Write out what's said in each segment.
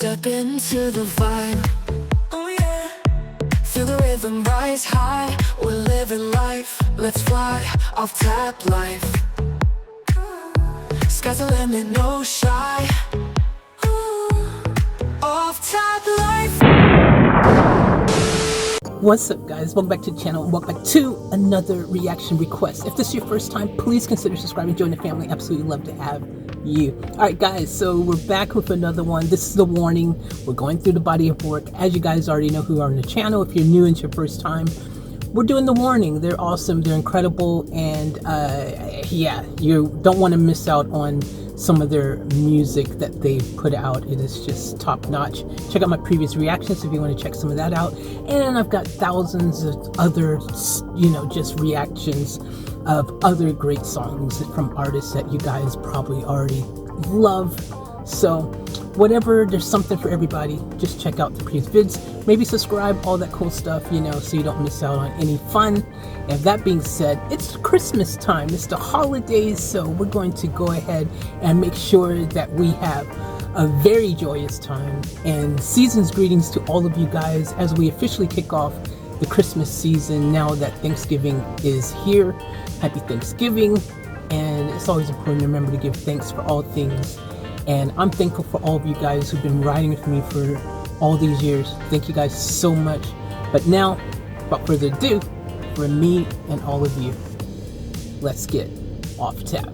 Step into the vibe, oh yeah. Feel the rhythm rise high, we're living life. Let's fly, off tap life. Sky's the limit, no shy. Off tap life. What's up, guys? Welcome back to the channel and welcome back to another reaction request. If this is your first time, please consider subscribing, join the family. Absolutely love to have you. Alright guys, so we're back with another one. This is the warning. We're going through the body of work. As you guys already know who are on the channel, if you're new and it's your first time, we're doing the warning. They're awesome, they're incredible, and yeah, you don't want to miss out on some of their music that they put out. It is just top notch. Check out my previous reactions if you want to check some of that out. And I've got thousands of other, just reactions of other great songs from artists that you guys probably already love. So whatever, there's something for everybody. Just check out the previous vids, maybe subscribe, all that cool stuff, so you don't miss out on any fun. And that being said, it's Christmas time, it's the holidays, so we're going to go ahead and make sure that we have a very joyous time. And season's greetings to all of you guys as we officially kick off the Christmas season now that Thanksgiving is here. Happy Thanksgiving. And it's always important to remember to give thanks for all things. And I'm thankful for all of you guys who've been riding with me for all these years. Thank you guys so much. But now, without further ado, for me and all of you, let's get off tap.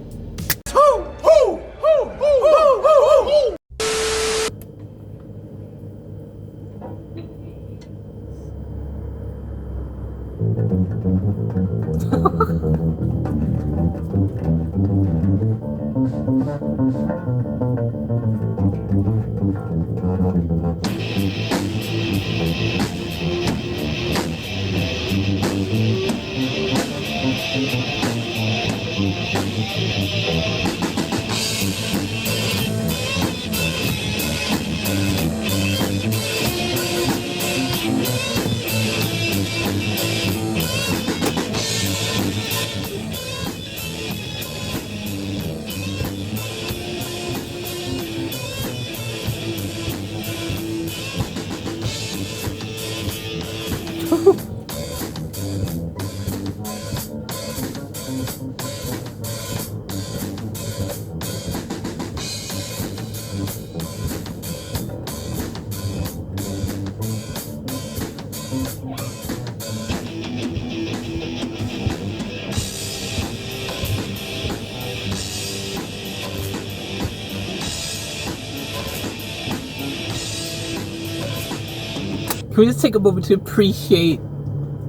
Can we just take a moment to appreciate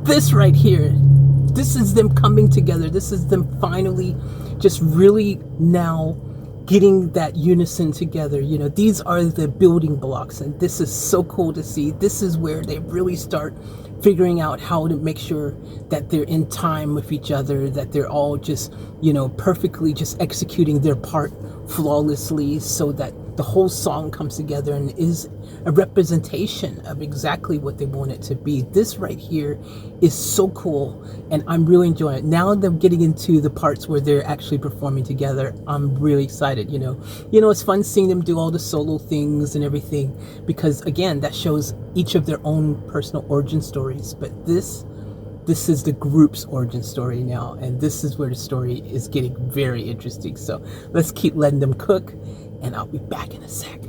this right here? This is them coming together. This is them finally just really now getting that unison together. These are the building blocks, and this is so cool to see. This is where they really start figuring out how to make sure that they're in time with each other, that they're all just, perfectly just executing their part flawlessly so that the whole song comes together and is a representation of exactly what they want it to be. This right here is so cool, and I'm really enjoying it. Now they're getting into the parts where they're actually performing together. I'm really excited. It's fun seeing them do all the solo things and everything, because again, that shows each of their own personal origin stories. But this is the group's origin story now, and this is where the story is getting very interesting. So let's keep letting them cook, and I'll be back in a sec.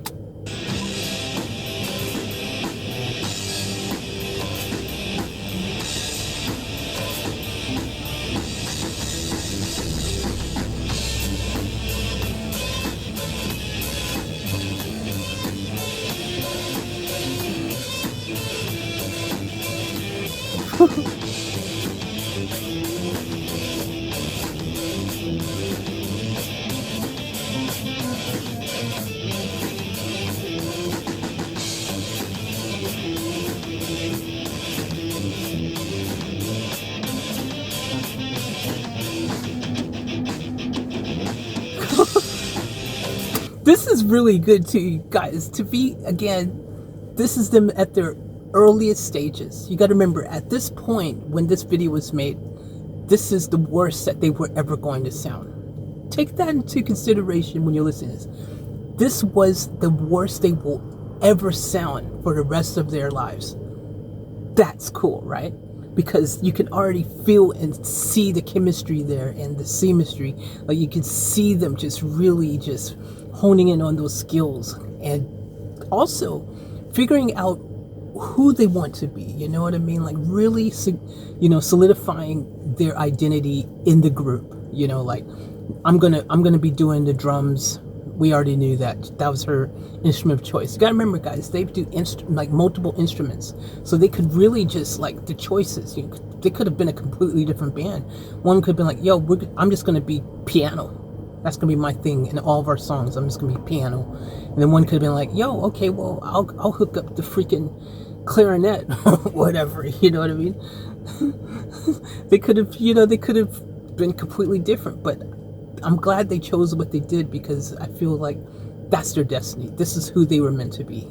This is really good too, guys, to be, again, this is them at their earliest stages. You got to remember, at this point when this video was made, this is the worst that they were ever going to sound. Take that into consideration when you're listening to this. This was the worst they will ever sound for the rest of their lives. That's cool, right? Because you can already feel and see the chemistry there and the chemistry. Like you can see them just really just honing in on those skills and also figuring out who they want to be. You know what I mean? Like really, solidifying their identity in the group. You know, like I'm gonna be doing the drums. We already knew that was her instrument of choice. You gotta remember, guys, they do like multiple instruments, so they could really just like the choices. They could have been a completely different band. One could have been like, "Yo, I'm just gonna be piano. That's gonna be my thing in all of our songs. I'm just gonna be piano." And then one could have been like, "Yo, okay, well, I'll hook up the freaking clarinet or whatever." You know what I mean? They could have been completely different, but I'm glad they chose what they did because I feel like that's their destiny. This is who they were meant to be.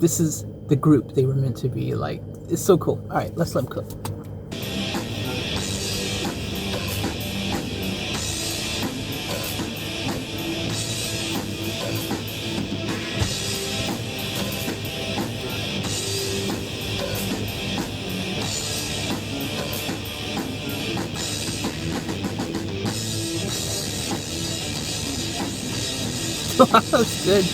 This is the group they were meant to be. Like, it's so cool. All right, let's let them cook. That's good.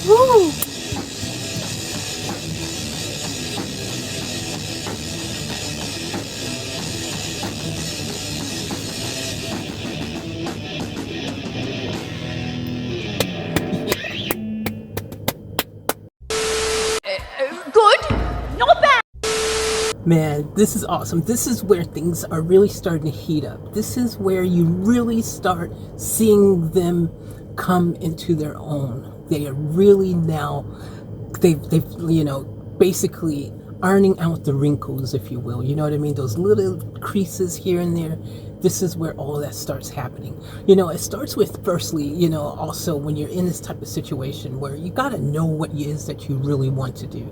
Woo! Good, not bad. Man, this is awesome. This is where things are really starting to heat up. This is where you really start seeing them come into their own. They are really now, they've basically ironing out the wrinkles, if you will. You know what I mean? Those little creases here and there. This is where all that starts happening. It starts with, firstly, also when you're in this type of situation where you got to know what it is that you really want to do.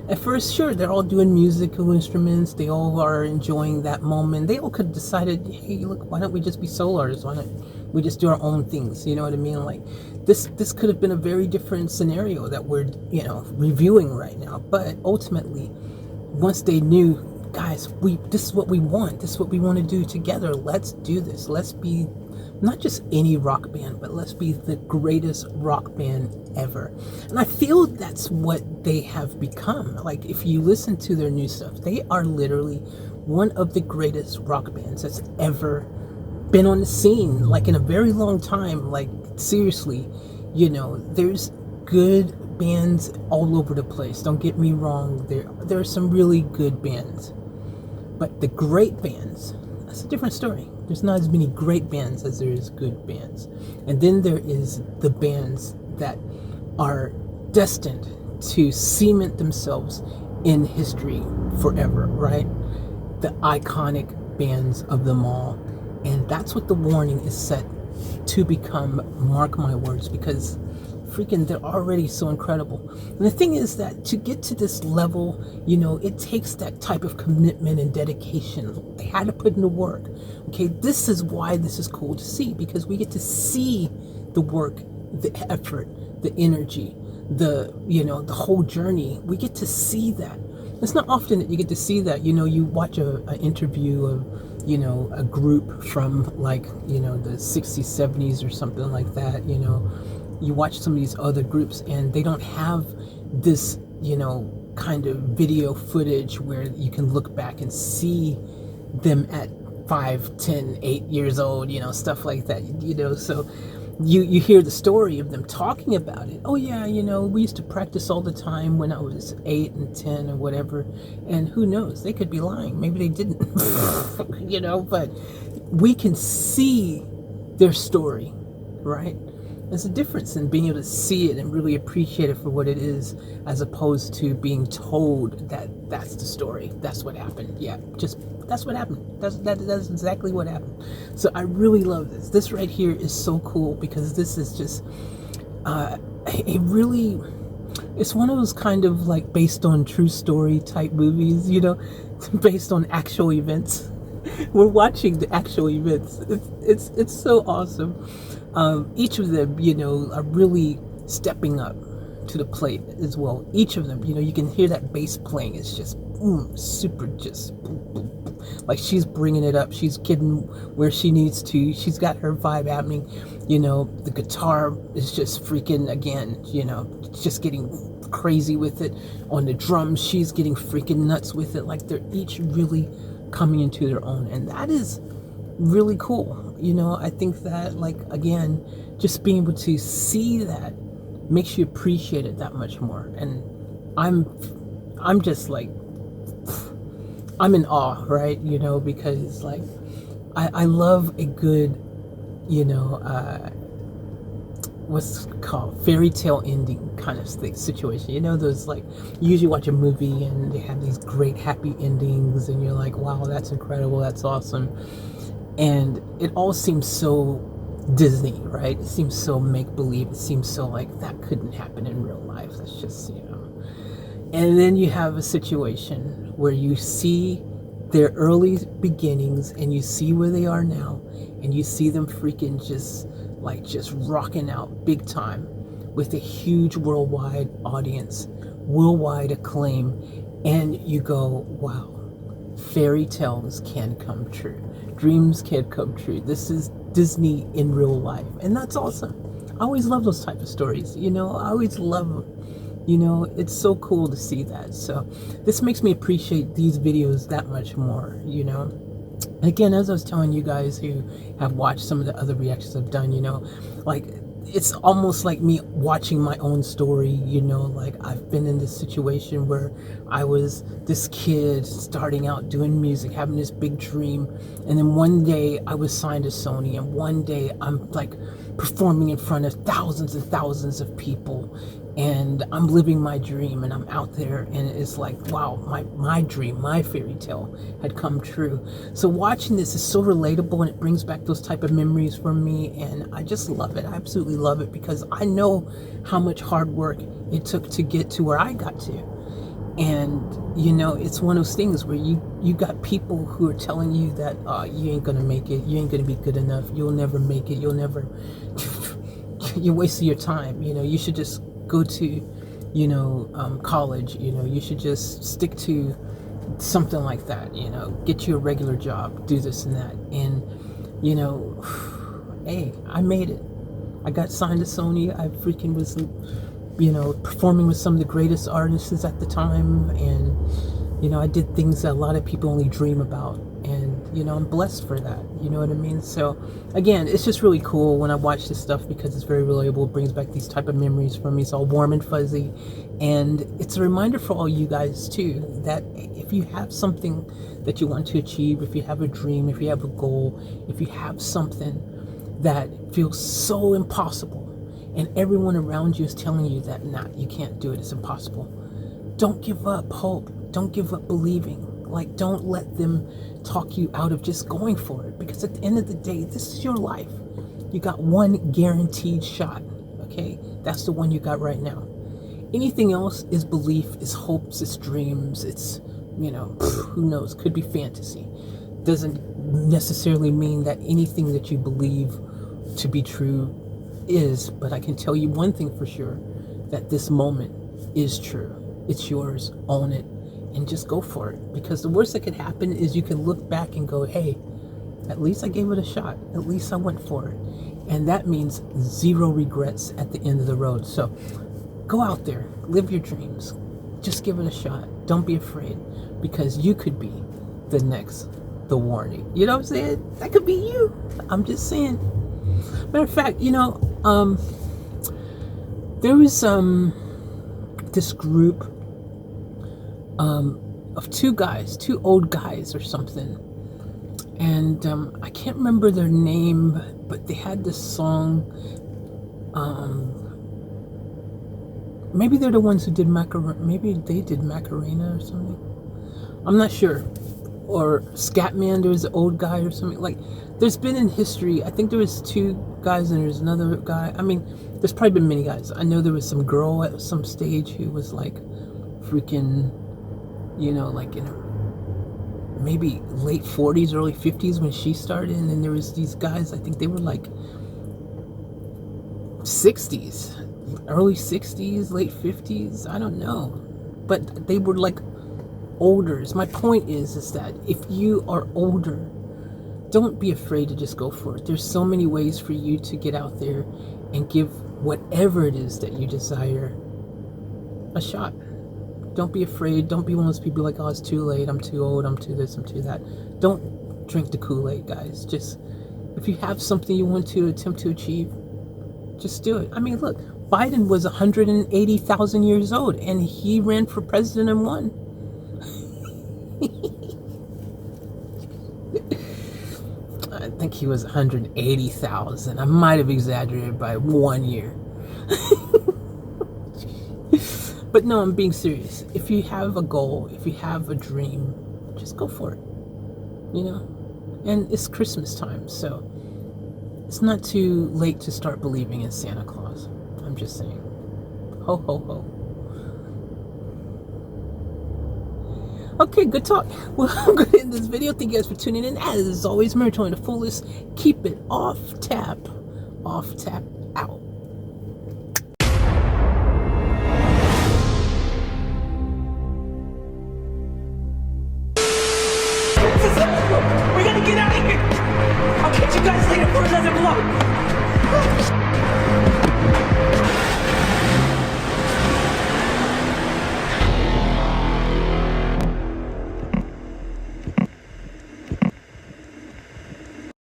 At first, sure, they're all doing musical instruments. They all are enjoying that moment. They all could have decided, hey, look, why don't we just be solo artists? Why don't we just do our own things? You know what I mean? Like, this could have been a very different scenario that we're, reviewing right now. But ultimately, once they knew, guys, this is what we want. This is what we want to do together. Let's do this. Let's be not just any rock band, but let's be the greatest rock band ever. And I feel that's what they have become. Like, if you listen to their new stuff, they are literally one of the greatest rock bands that's ever been on the scene, like in a very long time. Like, seriously, there's good bands all over the place. Don't get me wrong. There are some really good bands, but the great bands, that's a different story. There's not as many great bands as there is good bands. And then there is the bands that are destined to cement themselves in history forever, right? The iconic bands of them all. And that's what The Warning is set to become, mark my words, because freaking they're already so incredible. And the thing is that to get to this level, it takes that type of commitment and dedication. They had to put in the work. Okay, this is why this is cool to see, because we get to see the work, the effort, the energy, the whole journey. We get to see that. It's not often that you get to see that. You know, you watch an interview of, you know, a group from like, you know, the 60s, 70s or something like that. You know, you watch some of these other groups and they don't have this, you know, kind of video footage where you can look back and see them at 5, 10, 8 years old, you know, stuff like that, you know. So you hear the story of them talking about it. Oh yeah, you know, we used to practice all the time when I was 8 and 10 or whatever. And who knows, they could be lying. Maybe they didn't, you know, but we can see their story, right? There's a difference in being able to see it and really appreciate it for what it is, as opposed to being told that that's the story. That's what happened. Yeah, just that's what happened. That's exactly what happened. So I really love this. This right here is so cool because this is just it's one of those kind of like based on true story type movies, you know, based on actual events. We're watching the actual events. It's so awesome. Each of them, you know, are really stepping up to the plate as well. Each of them, you know, you can hear that bass playing. It's just super, just like she's bringing it up. She's getting where she needs to. She's got her vibe happening. You know, the guitar is just freaking again, you know, just getting crazy with it. On the drums, she's getting freaking nuts with it. Like they're each really coming into their own, and that is really cool. You know, I think that, like, again, just being able to see that makes you appreciate it that much more. And I'm just like, I'm in awe, right? You know, because like I love a good, you know, what's it called, fairy tale ending kind of situation. You know, those, like, you usually watch a movie and they have these great happy endings and you're like, wow, that's incredible, that's awesome. And it all seems so Disney, right? It seems so make-believe. It seems so like that couldn't happen in real life. That's just, you know. And then you have a situation where you see their early beginnings and you see where they are now, and you see them freaking just rocking out big time with a huge worldwide audience, worldwide acclaim, and you go, wow, fairy tales can come true. Dreams can come true. This is Disney in real life, and that's awesome. I always love those type of stories, you know. I always love them, you know. It's so cool to see that. So this makes me appreciate these videos that much more, you know. And again, as I was telling you guys who have watched some of the other reactions I've done, you know, like, it's almost like me watching my own story, you know. Like, I've been in this situation where I was this kid starting out doing music, having this big dream, and then one day I was signed to Sony, and one day I'm like performing in front of thousands and thousands of people, and I'm living my dream, and I'm out there, and it's like, wow, my dream, my fairy tale had come true. So watching this is so relatable, and it brings back those type of memories for me, and I just love it. I absolutely love it, because I know how much hard work it took to get to where I got to. And, you know, it's one of those things where you got people who are telling you that you ain't gonna make it, you ain't gonna be good enough, you'll never make it, you'll never, you're wasting your time, you know, you should just go to, you know, college, you know, you should just stick to something like that, you know, get you a regular job, do this and that. And, you know, hey, I made it. I got signed to Sony. I freaking was, you know, performing with some of the greatest artists at the time, and, you know, I did things that a lot of people only dream about, and, you know, I'm blessed for that, you know what I mean? So again, it's just really cool when I watch this stuff, because it's very relatable. It brings back these type of memories for me. It's all warm and fuzzy, and it's a reminder for all you guys too, that if you have something that you want to achieve, if you have a dream, if you have a goal, if you have something that feels so impossible, and everyone around you is telling you that, nah, you can't do it, it's impossible, don't give up hope. Don't give up believing. Like, don't let them talk you out of just going for it, because at the end of the day, this is your life. You got one guaranteed shot, okay? That's the one you got right now. Anything else is belief, is hopes, it's dreams, it's, you know, who knows, could be fantasy. Doesn't necessarily mean that anything that you believe to be true is, but I can tell you one thing for sure, that this moment is true. It's yours, own it, and just go for it. Because the worst that could happen is you can look back and go, hey, at least I gave it a shot. At least I went for it. And that means zero regrets at the end of the road. So go out there, live your dreams. Just give it a shot. Don't be afraid, because you could be the next The Warning. You know what I'm saying? That could be you. I'm just saying. Matter of fact, you know, there was this group of two old guys or something, and I can't remember their name, but they had this song. Maybe they're the ones who did Macarena. Maybe they did Macarena or something. I'm not sure. Or Scatman, there was an old guy or something. Like, there's been in history, I think there was two guys and there's another guy. I mean, there's probably been many guys. I know there was some girl at some stage who was like freaking, you know, like in maybe late 40s, early 50s when she started. And then there was these guys, I think they were like 60s, early 60s, late 50s. I don't know. But they were like olders. My point is that if you are older, don't be afraid to just go for it. There's so many ways for you to get out there and give whatever it is that you desire a shot. Don't be afraid. Don't be one of those people like, oh, it's too late, I'm too old, I'm too this, I'm too that. Don't drink the Kool-Aid, guys. Just, if you have something you want to attempt to achieve, just do it. I mean, look, Biden was 180,000 years old and he ran for president and won. I think he was 180,000. I might have exaggerated by 1 year. But no, I'm being serious. If you have a goal, if you have a dream, just go for it. You know? And it's Christmas time, so it's not too late to start believing in Santa Claus. I'm just saying. Ho, ho, ho. Okay, good talk. Well, I'm going to end this video. Thank you guys for tuning in. As always, Marathon to the fullest. Keep it off tap. Off tap out. We gotta get out of here! I'll catch you guys later for another vlog!